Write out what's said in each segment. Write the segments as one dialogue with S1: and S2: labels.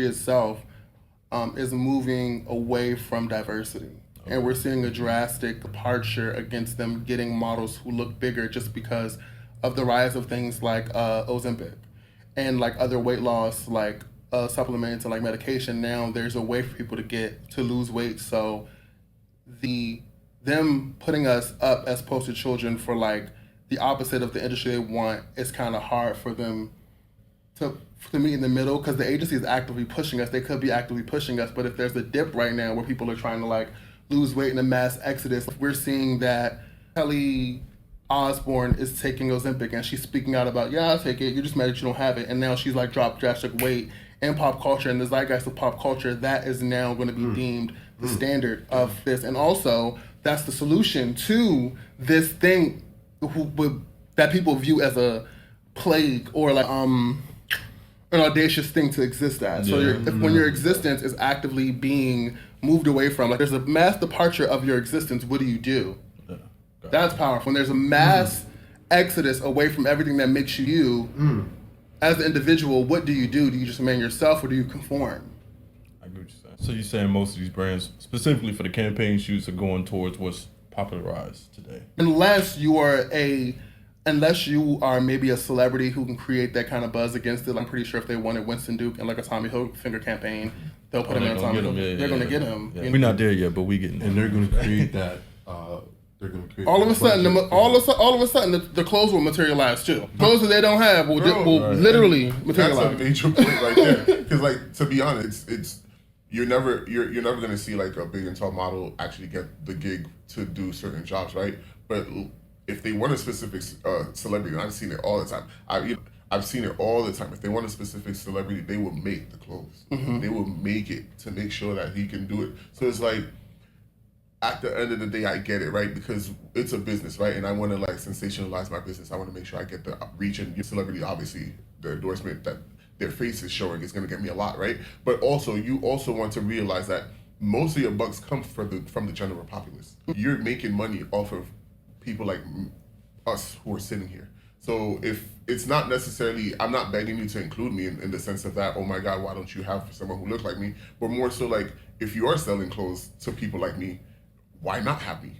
S1: industry itself is moving away from diversity. And we're seeing a drastic departure against them getting models who look bigger just because of the rise of things like Ozempic and like other weight loss, like supplements and like medication. Now there's a way for people to lose weight. So them putting us up as poster children for like the opposite of the industry they want, it's kind of hard for them to meet in the middle, because the agency is actively pushing us. They could be actively pushing us, but if there's a dip right now where people are trying to like lose weight in a mass exodus, we're seeing that Kelly Osbourne is taking Ozempic and she's speaking out about, yeah, I'll take it, you're just mad that you don't have it, and now she's like dropped drastic weight in pop culture, and the zeitgeist of pop culture, that is now going to be deemed the standard of this. And also, that's the solution to this thing that people view as a plague or like an audacious thing to exist as. So when your existence is actively being moved away from, like there's a mass departure of your existence, what do you do? That's powerful. When there's a mass exodus away from everything that makes you as an individual, what do you do? Do you just remain yourself or do you conform?
S2: I get what you're saying. So you're saying most of these brands, specifically for the campaign shoots, are going towards what's popularized today?
S1: Unless you are maybe a celebrity who can create that kind of buzz against it. I'm pretty sure if they wanted Winston Duke and like a Tommy Hilfiger campaign, they'll put him in a Tommy Hilfiger. They're going to get him.
S2: Yeah. We're not there yet, but we getting.
S3: And they're going to create that.
S1: All of a sudden, the clothes will materialize too. Clothes that they don't have will literally materialize.
S4: That's a major point right there. Because, like, to be honest, it's you're never going to see like a big and tall model actually get the gig to do certain jobs, right? But if they want a specific celebrity, and I've seen it all the time. I've seen it all the time. If they want a specific celebrity, they will make the clothes. They will make it to make sure that he can do it. So it's like, at the end of the day, I get it, right? Because it's a business, right? And I want to like sensationalize my business. I want to make sure I get the reach, and your celebrity, obviously, the endorsement that their face is showing is going to get me a lot, right? But also, you also want to realize that most of your bucks come from the general populace. You're making money off of people like us who are sitting here. So if it's not necessarily, I'm not begging you to include me in the sense of that, oh my God, why don't you have someone who looks like me? But more so like, if you are selling clothes to people like me, why not have me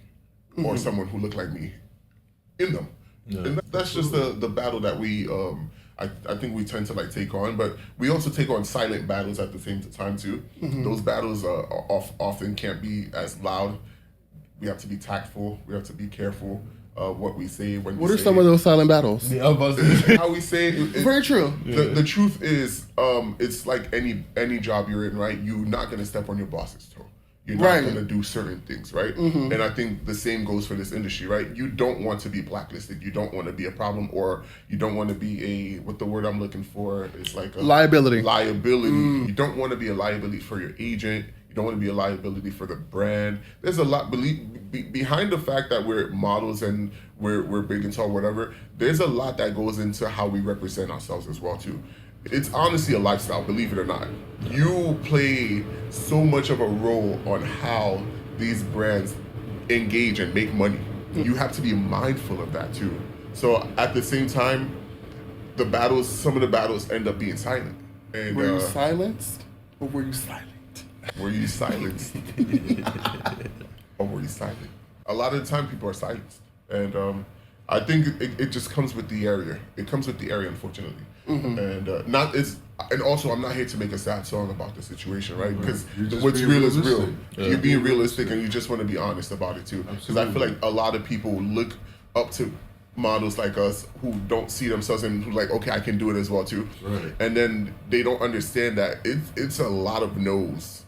S4: or someone who looked like me in them? Yeah. And that's just the battle that we, I think we tend to like take on, but we also take on silent battles at the same time too. Those battles often can't be as loud. We have to be tactful. We have to be careful what we say when we say.
S1: What are some of those silent battles?
S4: How we say it.
S1: Very true.
S4: The truth is, it's like any job you're in, right? You're not going to step on your boss's toe. You're not going to do certain things, right? And I think the same goes for this industry, right? You don't want to be blacklisted. You don't want to be a problem, or you don't want to be what the word I'm looking for is like a
S1: liability.
S4: You don't want to be a liability for your agent. You don't want to be a liability for the brand. There's a lot behind the fact that we're models and we're big and tall, whatever. There's a lot that goes into how we represent ourselves as well too. It's honestly a lifestyle, believe it or not. You play so much of a role on how these brands engage and make money. You have to be mindful of that too. So at the same time, some of the battles end up being silent. And,
S1: were you silenced or were you silent?
S4: Were you silenced? Or were you silent? A lot of the time people are silenced. And I think it just comes with the area. It comes with the area, unfortunately. And and also, I'm not here to make a sad song about the situation, right? Because what's real is real. Yeah. You're being realistic, and you just want to be honest about it too. Because I feel like a lot of people look up to models like us who don't see themselves and who like, okay, I can do it as well too. Right. And then they don't understand that it's a lot of no's